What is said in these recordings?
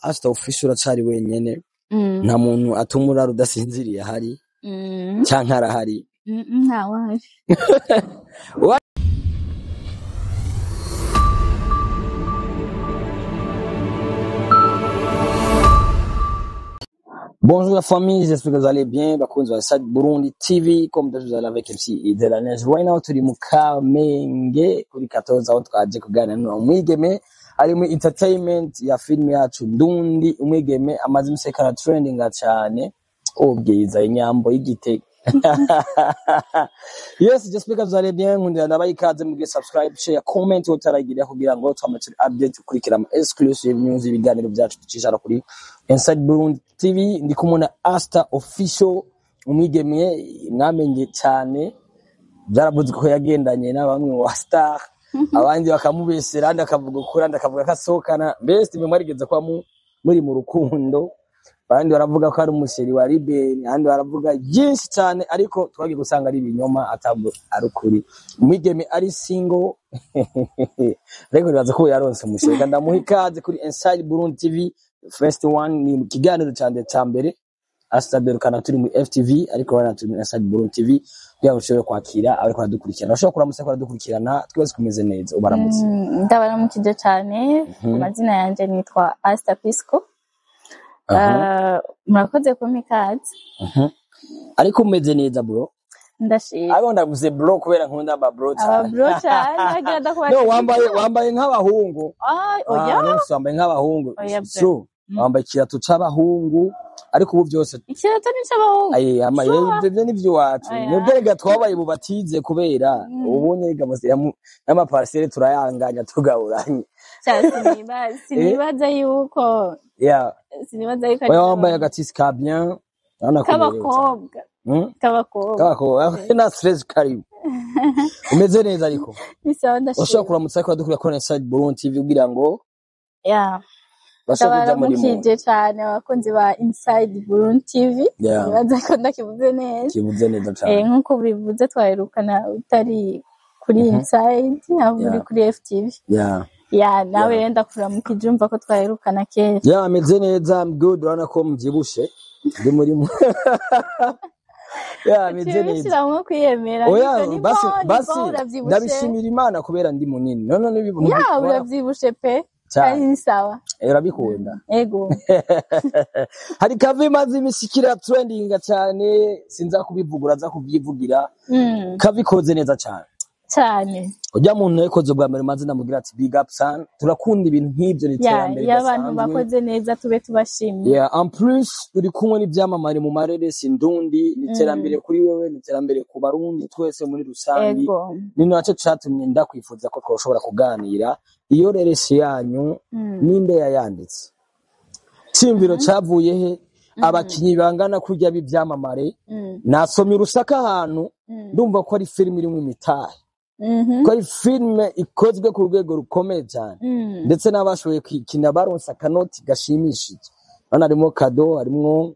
Asta Official uracari wenyene nta muntu atumura rudasinziriye hari canke arahari ntawe Bonjour la famille, j'espère que vous allez bien. Bakunzi wa Inside Burundi TV, comme vous allez avec MC de la Neige. Right now turi mu Kamenge kuri 14 aho twaje kuganira n'umwigeme ari mu entertainment ya film yacu Ndundi. Umwigeme amaze imusekara trending cyane ubwiza inyambo y'igitego. Yes, j'espère que vous allez bien. Nkundira nabayikaze mu subscribe, share, comment utaragira kugira ngo twamature update ukurikira ama exclusive news ibiganiro byacu tucishara kuri Inside Burundi TV. Ndi kumuna Asta Official, umwigeme mwamenye cyane, byaravuze ko yagendanye na bamwe wa star abandi bakamubesera andi akavuga ukuri andi akavuga kasokana. Best mwe mwarigeze kwa muri mu rukundo, abandi baravuga ko ari umusheri wa Liben, abandi baravuga byinshi cyane, ariko twagiye gusanga ari ibinyoma atabwo ari ukuri. Umwigeme ari single rego bibaza ko yaronse umusheri. Ndamuha ikaze kuri Inside Burundi TV. First one ni kiganiro cyane cyambere Asta derukana turi muri FTV, ariko bana turi Inside Burundi TV kugira ngo ushobore kwakira abari kwadukurikirana. Ushobora kuramutse kwaradukurikirana twese kumeze neza. Ubaramutse. ndabaramukije cyane. Amazina yanje nitwa Asta Pisco. Murakoze kumpa ikaze. Ariko umeze neza bro. Ndashimye. Abo ndavuze bro kubera nkunda aba bro cyane. Aba bro cyane agenda kwa. No, wambaye nk'abahungu. Oya. No, wambaye nk'abahungu. So wambaye kiratu c'abahungu, ariko ubu byose ikirato ni c'abahungu. Amaye ibyo nivyo wacu. Nubwo twabaye bubatize kubera ubonye gamose y'ama parcelle turayanganya tugaburanye. Sinibaza yuko. Sinibaza yuko. Wambaye agatisi ka bien. Kabakobwa. Kabakobwa. Na stress karibu. Umeze neza ariko. Nisawa ndashimye. Ushobora kuramutsa ko dukurira kuri Inside Burundi TV kugira ngo ndabaramukije cyane abakunzi ba Inside Burundi TV. Nibaza ko ndakivuze neza. Kivuze neza cyane. Nkuko bivuze twaherukana utari kuri Inside, ahubwo uri kuri FTV. Nawe renda kuramukije umva ko twaherukana kera. Ameze neza, I'm good, urana ko mbyibushe. Ndi muri ameze neza. Shyiramo kwiyemera. Basi ndabishimira Imana kubera ndi munini. None ibintu urabyibushe pe. Ari sawa. Urabikunda. Ego. Hari kave mazi imishikira trending cyane, sinza kubivugura za kubyivugira. Kavikoze neza cyane. Cyane. Ujya muntu yakoze bwa mbere mazi ndamugira ati big up son. Turakunda ibintu nk'ibyo n'iterambere. Y'abantu bakoze neza tube tubashimye. En plus uri kumwe n'ibyamamare mu mareresi Ndundi, n'iterambere kuri wewe, n'iterambere ku Barundi twese muri rusangi. Ni naco catumye ndakwifuza ko twoshobora kuganira iyo reresi yanyu ninde yayanditse. Timviro cavuye he? Abakinyi bangana kurya b'ibyamamare. Nasomye urusaka ahantu ndumva ko ari film iri mu mitahe. Ko ari filme ikozwe ku rwego rukomeye cyane, ndetse n'abashoboye kwikina baronse akanoti gashimishije. Bana harimo Kado, harimo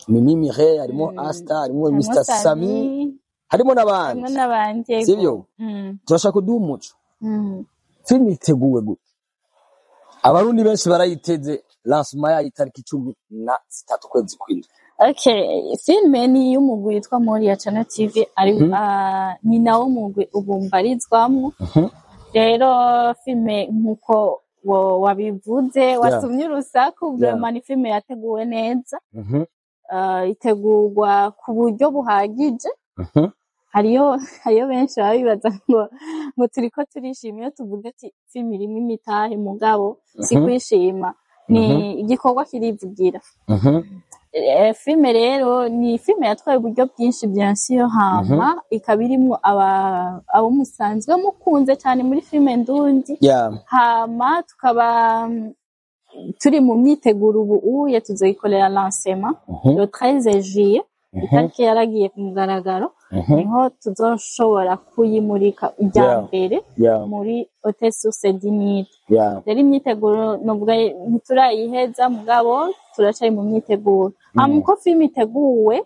Mimi Mire, harimo Asta, harimo Mr Sami, harimo n'abandi. Sibyo? Turashaka kuduha umuco. Filme iteguwe gute? Abarundi benshi barayiteze, lancement yayo itariki 13 kwezi kw'indwi. Okay, filme ni y'umugwi yitwa Moriya Channel TV, ari ni nawo mugwi ubumbarizwamwo. Rero filme nkuko wabivuze, wasumye urusaku, vraiment ni filme yateguwe neza. Itegurwa ku buryo buhagije. Hariyo benshi babibaza ngo turiko turishimye tuvuga ati filme irimo imitahe mugabo si kwishima, ni igikorwa kirivugira. Filme rero ni filme yatwaye uburyo bwinshi byansiyo hama ikabirimo abo musanzwe mukunze cyane muri filme Ndundi. Hama tukaba turi mu myiteguro ubu tuzoyikorera lancement le 13 juillet, itariki yaragiye ku mugaragaro. Niho tuzoshobora kuyimurika ijya mbere muri Hotel Source du Nil. Rero imyiteguro novuga ntiturayiheza mugabo turacaye mu myiteguro. Amuko filme iteguwe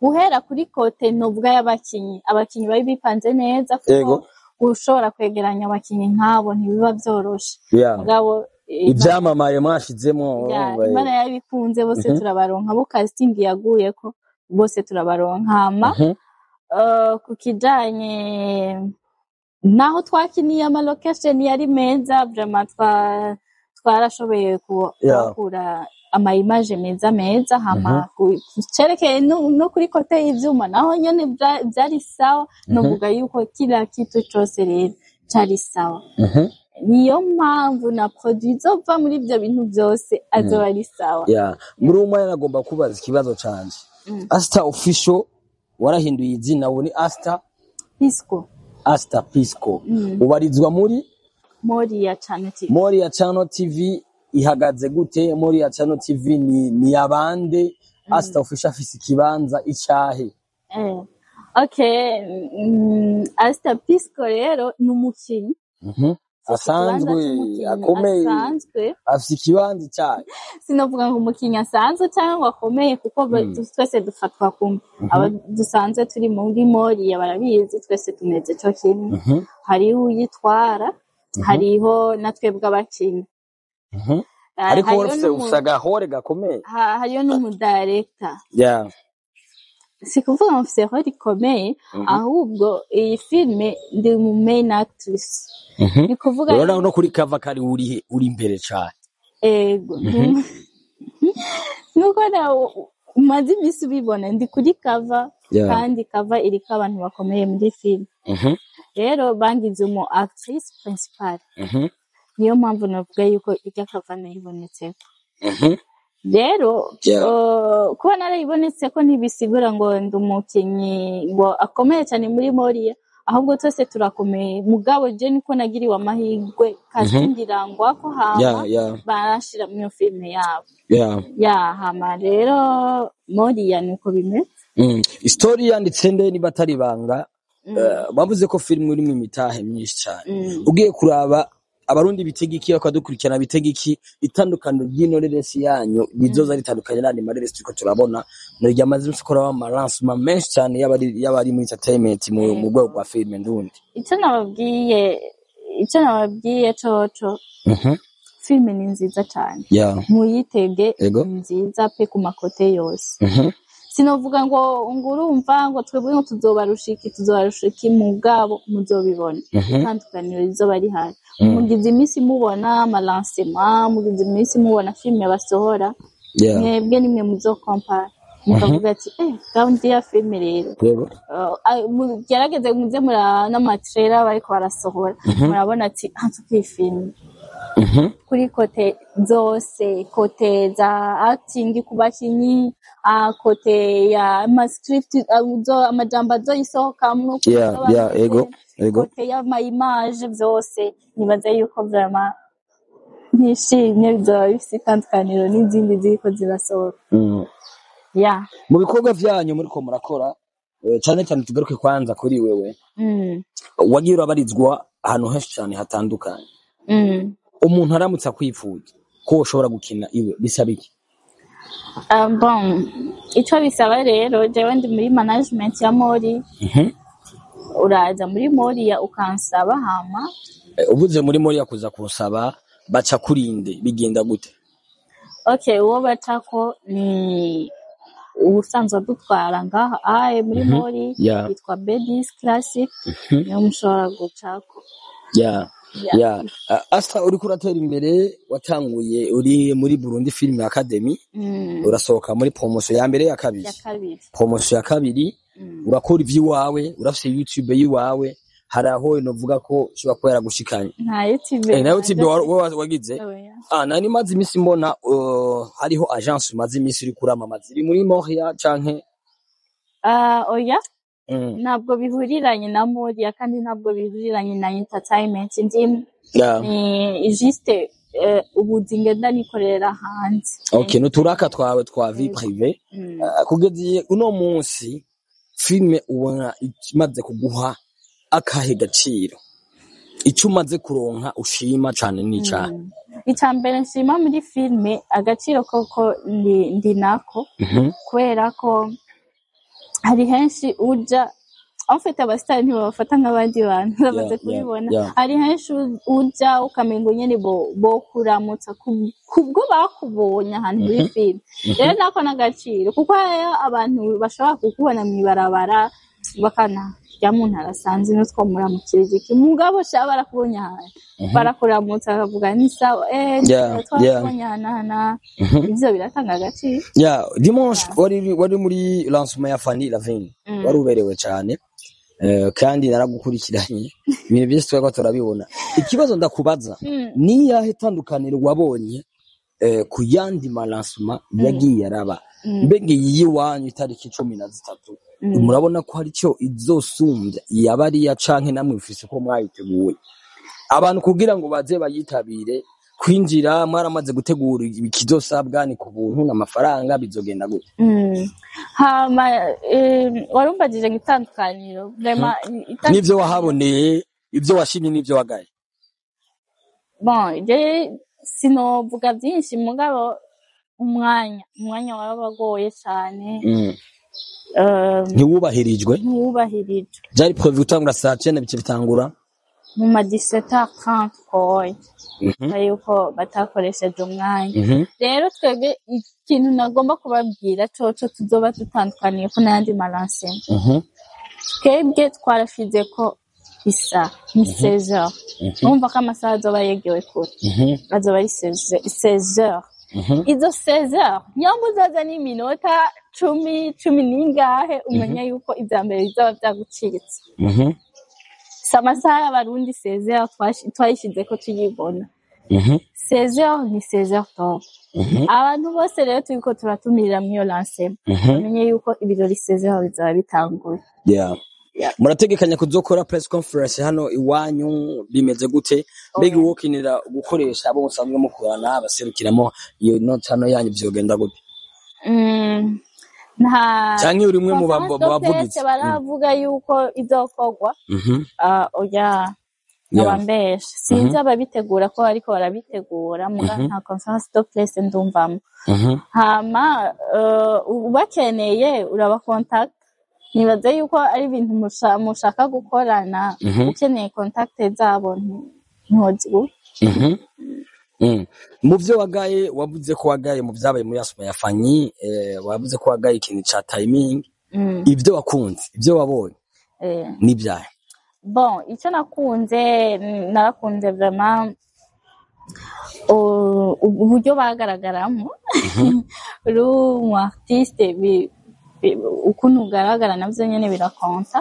guhera kuri kote novuga y'abakinyi bari bipanze neza kuko ushobora kwegeranya abakinyi nkabo ntibiba byoroshe. Mugabo ivyamamare mwashizemo Imana yabikunze bose turabaronka bo casting yaguyeko bose turabaronka hama ku kijanye naho twakiniye ama location yari meza vraiment twarashoboye kuhakura ama image meza hama cerekeye no kuri kote y'ivyuma naho nyene byari sawa novuga yuko kila kitu cose rero cari sawa niyo mpamvu na produit zova muri ibyo bintu byose azoba ari sawa muri umwe nagomba kubaza ikibazo canje Asta official warahinduye izina ubu ni Asta Pisco ubarizwa muri Moriya Channel TV ihagaze gute? Moriya Channel TV ni abande? Asta official afise ikibanza icahe? Asta Pisco rero ni umukinyi asanzwe akomeye afise ikibanza cyayo. Sinovuga ngo umukinyi asanzwe cyangwa akomeye kuko twese dufatwa kumwe. Aba dusanzwe turi muri Moriya barabizi twese tumeze cyo kimwe. Hariho uyitwara, hariho natwebwe abakinyi. Ariko usaga hore gakomeye. Hariyo n'umudirector. Si kuvuga ngo mfise hore ikomeye ahubwo iyi filme ndi mu main actress. Ni kuvuga rero no kuri cover kari uri imbere cyane. Nuko na umaze imisi ubibona ndi kuri cover kandi cover iriko abantu bakomeye muri film. Rero bangize umu actrice principal. Niyo mpamvu navuga yuko irya cover nayibonetseko. Rero kuba narayibonetseko ntibisigura ngo ndi umukinyi ngo akomeye cyane muri Moriya ahubwo twese turakomeye mugabo je niko nagiriwe amahirwe kazingirangwa ko hama barashira mu filme yabo hama rero Moriya niko bimeze story yanditse nde ni batari banga bavuze ko film iri mu mitahe myinshi cyane ugiye kuraba abarundi bitegiki bakadukurikirana bitegiki itandukaniro ry'inorerensi yanyu bizoza ritandukanye n'andi mareresi turiko turabona no ryamaze gukora amalancement menshi cyane y'abari muri entertainment mu rwego rwa film ndundi. Icyo nababwiye coco film ni nziza cyane muyitege nziza pe ku makote yose. Sinovuga ngo urumva ngo twebwe ngo tuzobarushiki mugabo muzobibona itandukaniro rizoba rihari. Mugize imisi mubona amalancement, mugize imisi mubona filme basohora mwebwe nimwe muzokompara mukavuga ati gahunda ya filme rero mugerageze muze mura n'amatrailer bariko barasohora murabona ati tukiye filme kuri kote zose, kote za acting kubakinyi, kote ya script amajambo azoyisohokamwo kote ya image vyose nibaza yuko vraiment nishimye bizoba bifise itandukaniro n'izindi ziriko zirasohoka. Mu bikorwa vyanyu muriko murakora cyane cyane tugaruke kwanza kuri wewe wagiye urabarizwa ahantu henshi cyane hatandukanye. Umuntu aramutse akwifuza ko ushobora gukina iwe bisaba iki? Icyo bisaba rero jewe ndi muri management ya Mori. Uraza muri Moriya ukansaba hama uvuze muri Moriya kuza kunsaba baca kurinde bigenda gute? Uwo bacako ni ubusanzwe dutwara ngaha muri Mori yitwa Bedis Classic niyo mushobora gucako. Asta uri kuratera imbere watanguye uri muri Burundi Film Academy urasohoka muri promotion ya mbere ya kabiri promotion ya kabiri urakora ivy'iwawe urafise YouTube yiwawe haraho novuga ko shiba ko yaragushikanye nta YouTube na YouTube wagize nani mazi imisi mbona hariho agence mazi imisi uri kuramamaza iri muri Montreal canke oya ntabwo bihuriranye na Moriya kandi ntabwo bihuriranye na entertainment ndimo ni juste ubuzinge ndanikorera hanze. Nuturaka twawe twa vie privé kugeze uno munsi filme ubona imaze kuguha akahe gaciro icyo umaze kuronka ushima cyane n'icyaha? Icambere nshima muri filme agaciro koko ndi nako kubera ko hari henshi uja en fait abasitari ntibabafata nk'abandi bantu bamaze kubibona hari henshi uja ukamengo nyene bo kuramutsa kubwo bakubonye ahantu muri film rero nako n'agaciro kuko abantu bashobora kukubona mw'ibarabara bakana ya muntu arasanze n'utwo muramukirije iki mugabo sha barakubonye ahantu barakuramutsa akavuga ni sawa twakubonye ahantu ivyo biratanga agaciro dimanche wari muri lancement ya Fanny Lavine wari uberewe cyane kandi naragukurikiranye ibintu byose twego turabibona ikibazo ndakubaza ni yahe tandukaniro wabonye ku yandi malancement yagiye araba mbege yiwanyu itariki 13 murabona ko hari cyo izosumbya yabari ya canke namwe ufise ko mwayiteguye abantu kugira ngo baze bayitabire kwinjira mwaramaze gutegura ikizosabwa ni ku buntu n'amafaranga bizogenda gute hama warumbagije gitandukaniro vraiment nivyo wahaboneye ivyo washimye nivyo wagaye bon sinovuga byinshi mugabo umwanya warabagoye cyane ntiwubahirijwe byari prévu gutangura saa 9 bice bitangura mu ma 17h30 koye yuko batakoresheje umwanya rero twebwe ikintu nagomba kubabwira coco tuzoba dutandukaniye ko n'andi malanse twebwe twarafize ko isa ni 16h numva ko amasaha azoba yegewe kure azoba ari 16h izo 16h nyamuzaza n'iminota 10 n'ingahe umenya yuko ibya mbere bizoba byagucitse amasaha y'abarundi 16h twayishize ko tuyibona 16h ni 16h top abantu bose rero turiko turatumirira mu lance bamenye yuko ibirori 16h bizaba bitanguye murategekanya kuzokora press conference hano iwanyu bimeze gute mbega wokinira gukoresha abo musanzwe mukorana abaserukiramo iyo note hano yanyu byogenda gute cyangwa uri umwe mu bavugizi baravuga yuko izokorwa oya abambesha sinzi ababitegura ko ariko barabitegura muga nta conference de presse ndumvamo hama ubakeneye uraba contact nibaze yuko ari ibintu mushaka gukorana ukeneye contact zabo ntozi mu byo wagaye wavuze ko wagaye mu byabaye muri asoma ya Fanny wavuze ko wagaye ikintu cha timing ibyo wakunze ibyo wabonye ni byaye bon icyo narakunze vraiment uburyo bagaragaramo uri umu artiste ukuntu ugaragara navyo nyene birakonta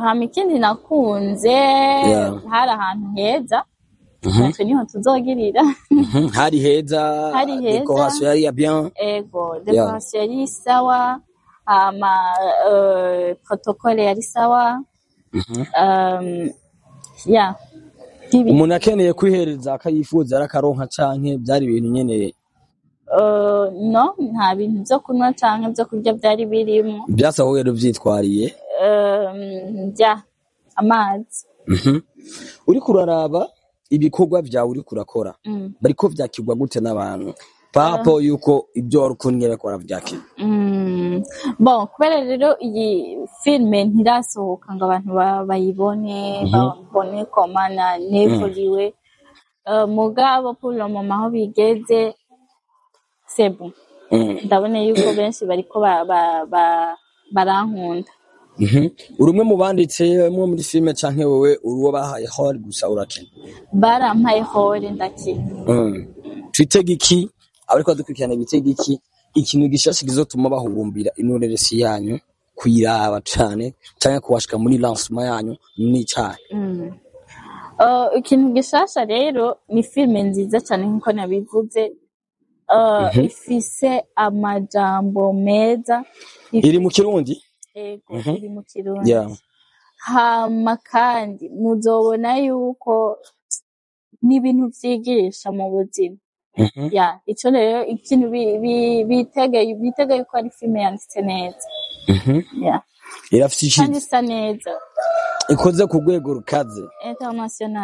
hama ikindi nakunze hari ahantu heza natwe niho tuzogirira hari heza decoration yari bien decoration yari sawa hama protocole yari sawa umuntu akeneye kwihereza akayifuza arakaronka canke byari ibintu nyene no nta bintu byo kunywa canke byo kurya byari birimo byasahoye ruvyitwariye amazi uri kuraraba ibikorwa byawe uri kurakora bariko vyakirwa gute n'abantu papo yuko ibyo wari kunyere ko aravyakira bon kubera rero iyi filme ntirasohoka ngo abantu bayibone babone komana nevuriwe mugabo pour le moment aho bigeze c'est bon ndabona yuko benshi bariko barankunda uri umwe mu banditse mu muri filme canke wewe uruwo bahaye hall gusa urakina barampaye hall ndakina twitege iki abariko dukurikirana bitege iki ikintu gishasha gizotuma bahurumbira inoreresi yanyu kuyiraba cane canke kuwashika muri lancement yanyu ni cyane ikintu gishasha rero ni filme nziza cyane nkuko nabivuze ifise amajambo meza iri mu kirundi iri mu kirundi hama kandi muzobona yuko n'ibintu vyigisha mu buzima ico rero ikintu bitegeye ko ari filme yanditse neza irafite iki kandi isa neza ikoze ku rwego rukaze international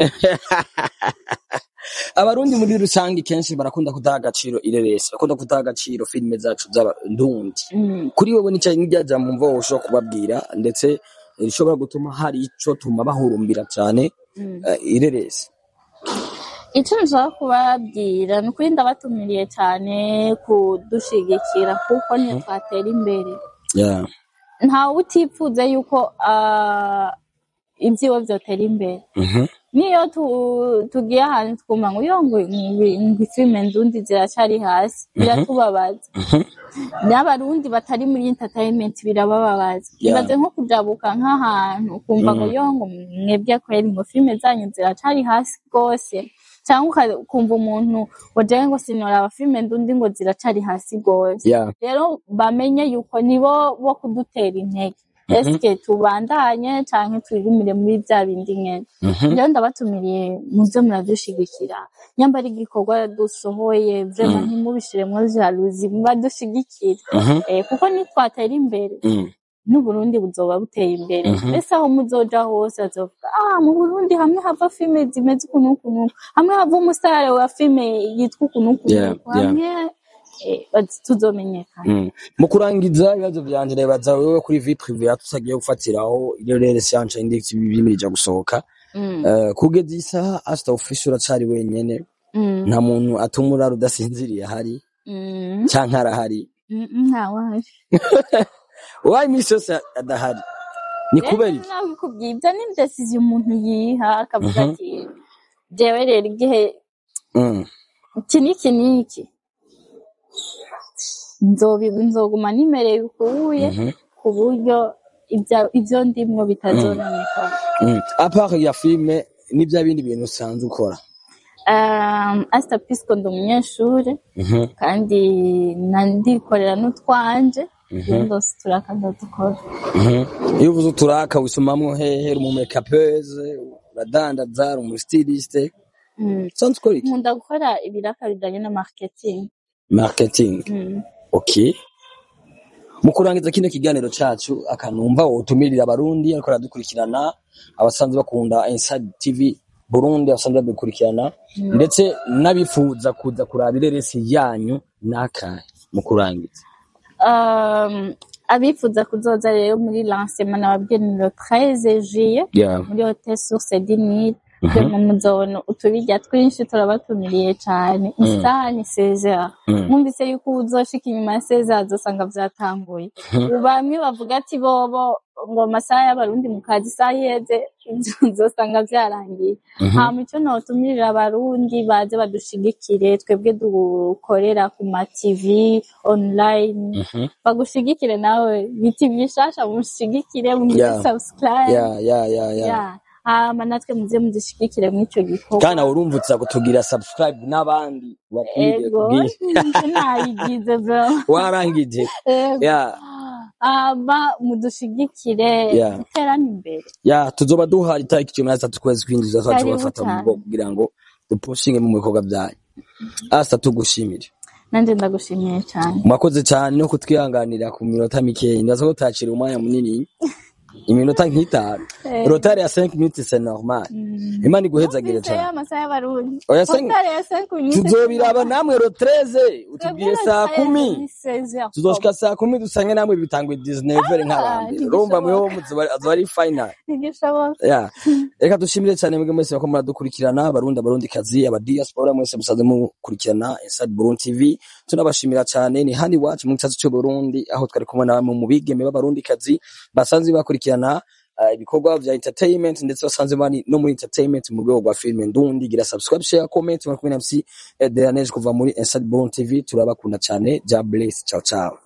abarundi muri rusangi kenshi barakunda kudaha agaciro ireresi bakunda kudaha agaciro filme zacu z'abandundi kuri wewe n'icyo n'ijyaja mu mvo ushobora kubabwira ndetse rishobora gutuma hari ico tuma bahurumbira cane ireresi? Ico nshaka kubabwira ni ukuri ndabatumiriye cyane kudushigikira kuko niyo twatera imbere. Ntawe utifuza yuko ibyiwe vyotera imbere. Niyo tugiye ahantu twumva ngo yongo filime ndundi ziracari hasi biratubabaza. N'abarundi batari muri entertainment birababaza. Ibaze nko kujabuka nk'ahantu ukumva ngo yongo mwebwe kweri ngo filime zanyu ziracari hasi gose, cyangwa ukumva umuntu waje ngo sinora filime ndundi ngo ziracari hasi gose. Rero bamenye yuko nibo bo kudutera intege. Eske tubandanye canke twigumire muri bya bindi nyene. Rero ndabatumiriye muze muradushigikira. Nyambara igikorwa dusohoye vraiment ntimubishiremwo jalousie badushigikira. Kuko nitwatera imbere n'u Burundi buzoba buteye imbere. Mbese aho muzoja hose azovuga mu Burundi hamwe hava filime zimeze ukuntu hamwe hava umusare wa filime yitwa ukuntu hamwe tuzomenyekana. Mu kurangiza ibibazo vyanje ndabaza wewe kuri vie privée yatusagiye gufatiraho ireresi yanje index bimirija gusohoka. Kugeza isaha Asta Official acari wenyene, nta muntu atumura rudasinziriye hari canke arahari. Ntawaje. Why imisi yose adahari? Ni kubera iki? Nakubwira ni decision umuntu yiha akavuga ati jewe rero igihe iki nzoguma nimereye ukuye ku buryo ivyo ndimwo bitazononeka. Apart ya filme ni bya bindi bintu usanzwe ukora? Asta Pisco ndi umunyeshure kandi nandikorera n'utwanje. Ndose turaka ndadukora. Iyo uvuze uturaka wisomamwo hehe? Mu makeupeuse, uradandaza, mu styliste? Sanzwe ukora iki? Nkunda gukora ibiraka bijanye na marketing. Okay. Mu kurangiza kino kiganiro cacu akanumva wotumirira abarundi ariko aradukurikirana, abasanzwe bakunda Inside TV Burundi abasanzwe badukurikirana, ndetse nabifuza kuza kuraba ireresi yanyu nakahe mu kurangiza? Abifuza kuzoza rero muri lancement nababwiye ni le 13 juillet muri Hotel Source du Nil. Mu muzono utubirya twinshi turabatumiriye cyane. Isaha ni 16h. Mwumvise yuko uzoshika inyuma ya 16h azosanga vyatanguye. Bamwe bavuga ati bobo ngo masaha y'abarundi mu kazi isaha yeze uzosanga vyarangiye. Ico notumirira abarundi baze badushigikire, twebwe dukorera ku ma TV online. Bagushigikire nawe biti bishasha mushigikire mu subscribe. Natwe muze muzishigikire mw'ico gikorwa. Kana urumvutsa kutugira subscribe n'abandi bakwiriye kubwira. Nayigize bro. Warangije. Mudushigikire iterane imbere. Tuzoba duhari itariki 13 kwezi kwinjiza twabafata mu bwo kugira ngo duposhinge mu bikorwa byanyu. Asta tugushimire. Nanje ndagushimiye cyane. Mwakoze cyane no kutwihanganira ku minota mikeyi. Ndaza ko tacira umwanya munini. Iminota nk'itanu. Rotari ya 5 minutes c'est normal. Imana iguhezagire cyane. Amasaha y'abarundi. Rotari ya 5 minutes. Tuzobiraba namwe ro 13 utubwiye saa 10. Tuzoshika saa 10 dusange namwe bitangwe 19h nk'abandi. Romba mweho muzari final. Ntigishoboka. Reka dushimire cyane mwebwe mwese bako muradukurikirana, abarundi kazi, aba diaspora mwese musaze mukurikirana Inside Burundi TV. Tunabashimira cyane ni handi wacu mu cyacu cyo Burundi aho twari kumwe namwe mu bigeme b'abarundi kazi basanzwe bakurikirana ibikorwa vya entertainment ndetse basanzwe bani no muri entertainment mu rwego rwa filime ndundi. Gira subscribe, share, comment, mwakumwe na MC Delaneige kuva muri Inside Burundi TV. Turabakunda cyane. Ja bless. Ciao ciao.